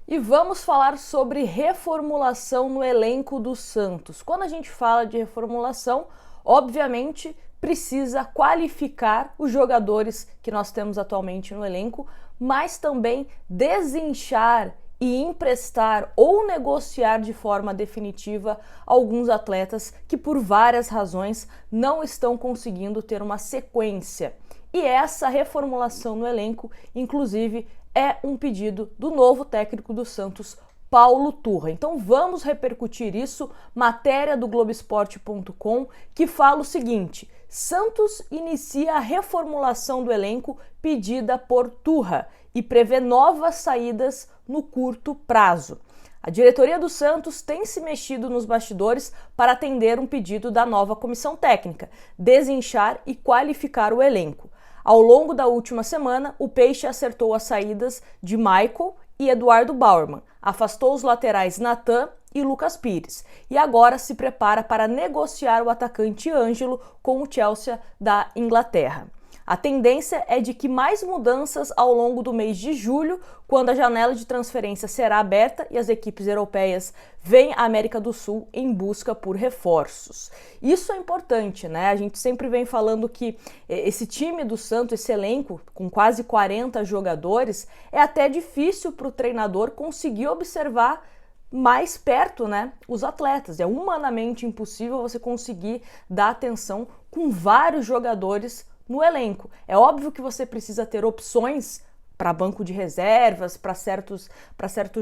E vamos falar sobre reformulação no elenco do Santos. Quando a gente fala de reformulação, obviamente precisa qualificar os jogadores que nós temos atualmente no elenco, mas também desinchar e emprestar ou negociar de forma definitiva alguns atletas que por várias razões não estão conseguindo ter uma sequência. E essa reformulação no elenco, inclusive, é um pedido do novo técnico do Santos, Paulo Turra. Então vamos repercutir isso, matéria do Globoesporte.com, que fala o seguinte: Santos inicia a reformulação do elenco pedida por Turra e prevê novas saídas no curto prazo. A diretoria do Santos tem se mexido nos bastidores para atender um pedido da nova comissão técnica, desinchar e qualificar o elenco. Ao longo da última semana, o Peixe acertou as saídas de Michael e Eduardo Bauerman, afastou os laterais Natan e Lucas Pires e agora se prepara para negociar o atacante Ângelo com o Chelsea da Inglaterra. A tendência é de que mais mudanças ao longo do mês de julho, quando a janela de transferência será aberta e as equipes europeias vêm à América do Sul em busca por reforços. Isso é importante, né? A gente sempre vem falando que esse time do Santos, esse elenco com quase 40 jogadores, é até difícil para o treinador conseguir observar mais perto, né, os atletas. É humanamente impossível você conseguir dar atenção com vários jogadores no elenco. É óbvio que você precisa ter opções para banco de reservas, para certos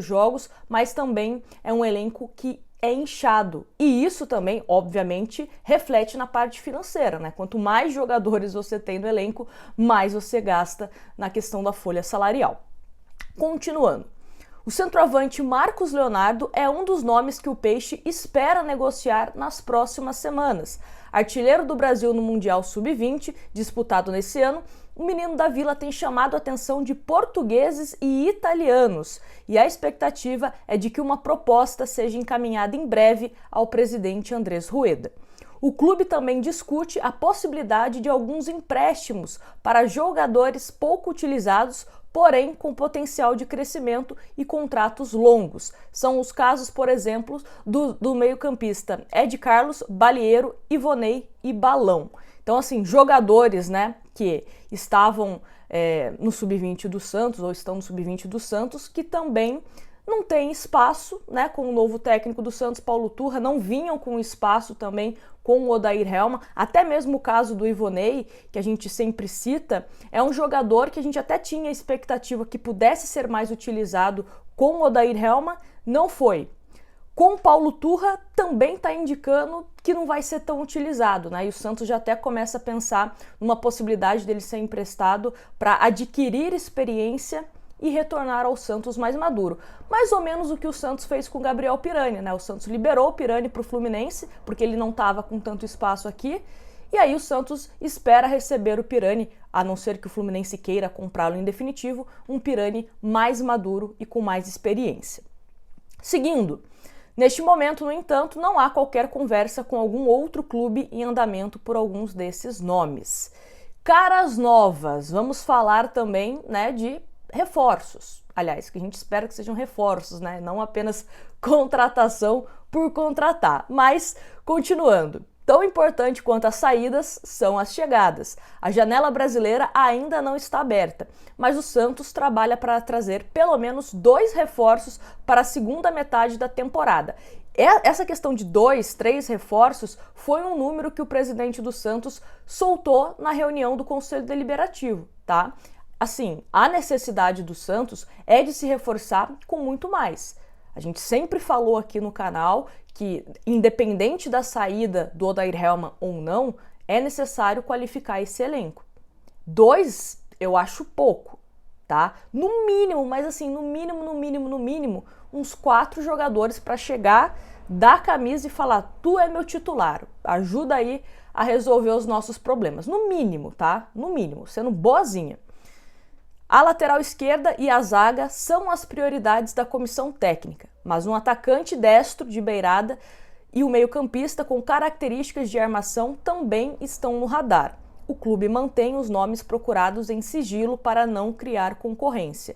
jogos, mas também é um elenco que é inchado. E isso também, obviamente, reflete na parte financeira, né? Quanto mais jogadores você tem no elenco, mais você gasta na questão da folha salarial. Continuando. O centroavante Marcos Leonardo é um dos nomes que o Peixe espera negociar nas próximas semanas. Artilheiro do Brasil no Mundial Sub-20, disputado nesse ano, o menino da Vila tem chamado a atenção de portugueses e italianos, e a expectativa é de que uma proposta seja encaminhada em breve ao presidente Andrés Rueda. O clube também discute a possibilidade de alguns empréstimos para jogadores pouco utilizados, porém com potencial de crescimento e contratos longos. São os casos, por exemplo, do meio-campista Ed Carlos, Balieiro, Ivonei e Balão. Então, assim, jogadores, né, que estavam no Sub-20 do Santos, ou estão no Sub-20 do Santos, que também não tem espaço, né, com o novo técnico do Santos, Paulo Turra, não vinham com espaço também com o Odair Helma, até mesmo o caso do Ivonei, que a gente sempre cita, é um jogador que a gente até tinha expectativa que pudesse ser mais utilizado com o Odair Helma, não foi. Com o Paulo Turra também está indicando que não vai ser tão utilizado, né? E o Santos já até começa a pensar numa possibilidade dele ser emprestado para adquirir experiência e retornar ao Santos mais maduro. Mais ou menos o que o Santos fez com o Gabriel Pirani, né? O Santos liberou o Pirani para o Fluminense, porque ele não estava com tanto espaço aqui, e aí o Santos espera receber o Pirani, a não ser que o Fluminense queira comprá-lo em definitivo, um Pirani mais maduro e com mais experiência. Seguindo, neste momento, no entanto, não há qualquer conversa com algum outro clube em andamento por alguns desses nomes. Caras novas, vamos falar também, né, de reforços. Aliás, que a gente espera que sejam reforços, né? Não apenas contratação por contratar. Mas, continuando, tão importante quanto as saídas são as chegadas. A janela brasileira ainda não está aberta, mas o Santos trabalha para trazer pelo menos 2 reforços para a segunda metade da temporada. Essa questão de 2, 3 reforços foi um número que o presidente do Santos soltou na reunião do Conselho Deliberativo, tá? Assim, a necessidade do Santos é de se reforçar com muito mais. A gente sempre falou aqui no canal que, independente da saída do Odair Helma ou não, é necessário qualificar esse elenco. 2, eu acho pouco, tá? No mínimo, mas assim, no mínimo, uns 4 jogadores para chegar, dar a camisa e falar: tu é meu titular, ajuda aí a resolver os nossos problemas. No mínimo, tá? No mínimo, sendo boazinha. A lateral esquerda e a zaga são as prioridades da comissão técnica, mas um atacante destro de beirada e o meio-campista com características de armação também estão no radar. O clube mantém os nomes procurados em sigilo para não criar concorrência.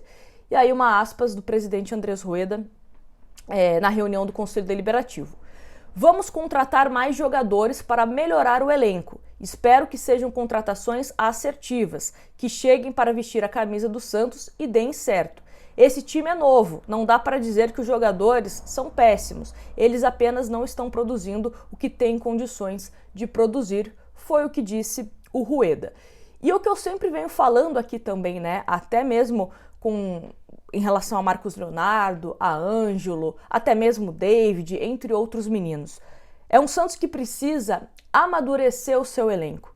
E aí uma aspas do presidente Andrés Rueda na reunião do Conselho Deliberativo. Vamos contratar mais jogadores para melhorar o elenco. Espero que sejam contratações assertivas, que cheguem para vestir a camisa do Santos e deem certo. Esse time é novo, não dá para dizer que os jogadores são péssimos, eles apenas não estão produzindo o que têm condições de produzir, foi o que disse o Rueda. E o que eu sempre venho falando aqui também, né, até mesmo em relação a Marcos Leonardo, a Ângelo, até mesmo David, entre outros meninos. É um Santos que precisa amadurecer o seu elenco.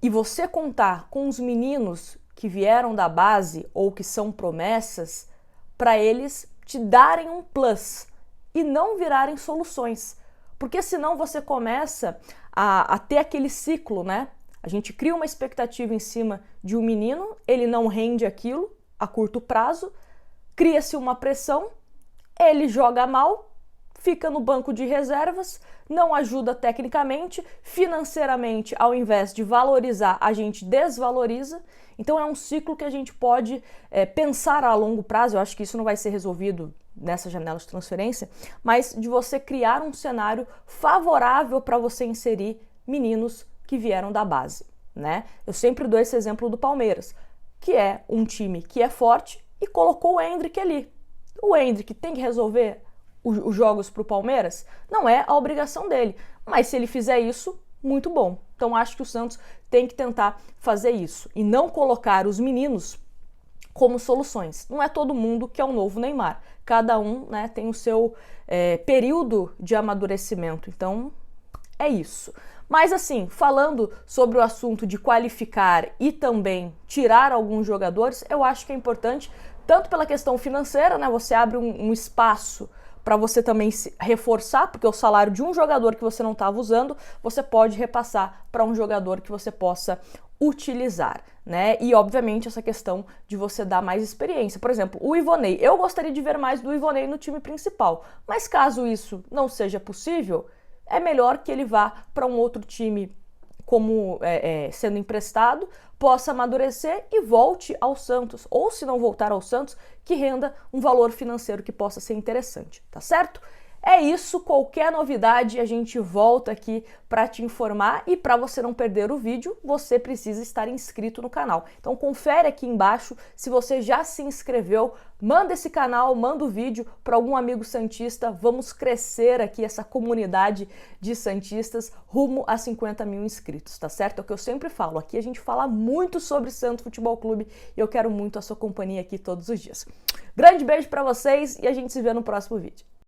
E você contar com os meninos que vieram da base ou que são promessas, para eles te darem um plus e não virarem soluções. Porque senão você começa a ter aquele ciclo, né? A gente cria uma expectativa em cima de um menino, ele não rende aquilo a curto prazo, cria-se uma pressão, ele joga mal, fica no banco de reservas, não ajuda tecnicamente, financeiramente, ao invés de valorizar, a gente desvaloriza. Então é um ciclo que a gente pode pensar a longo prazo. Eu acho que isso não vai ser resolvido nessa janela de transferência, mas de você criar um cenário favorável para você inserir meninos que vieram da base, né? Eu sempre dou esse exemplo do Palmeiras, que é um time que é forte e colocou o Endrick ali. O Endrick tem que resolver os jogos para o Palmeiras? Não é a obrigação dele, mas se ele fizer isso, muito bom. Então acho que o Santos tem que tentar fazer isso e não colocar os meninos como soluções. Não é todo mundo que é o novo Neymar. Cada um, né, tem o seu período de amadurecimento. Então é isso. Mas assim, falando sobre o assunto de qualificar e também tirar alguns jogadores, eu acho que é importante, tanto pela questão financeira, né? Você abre um espaço para você também se reforçar, porque o salário de um jogador que você não estava usando, você pode repassar para um jogador que você possa utilizar, né? E obviamente essa questão de você dar mais experiência. Por exemplo, o Ivonei. Eu gostaria de ver mais do Ivonei no time principal, mas caso isso não seja possível, é melhor que ele vá para um outro time como sendo emprestado, possa amadurecer e volte ao Santos. Ou se não voltar ao Santos, que renda um valor financeiro que possa ser interessante, tá certo? É isso, qualquer novidade a gente volta aqui para te informar e para você não perder o vídeo, você precisa estar inscrito no canal. Então confere aqui embaixo se você já se inscreveu, manda esse canal, manda o vídeo para algum amigo santista, vamos crescer aqui essa comunidade de santistas rumo a 50 mil inscritos, tá certo? É o que eu sempre falo, aqui a gente fala muito sobre Santos Futebol Clube e eu quero muito a sua companhia aqui todos os dias. Grande beijo para vocês e a gente se vê no próximo vídeo.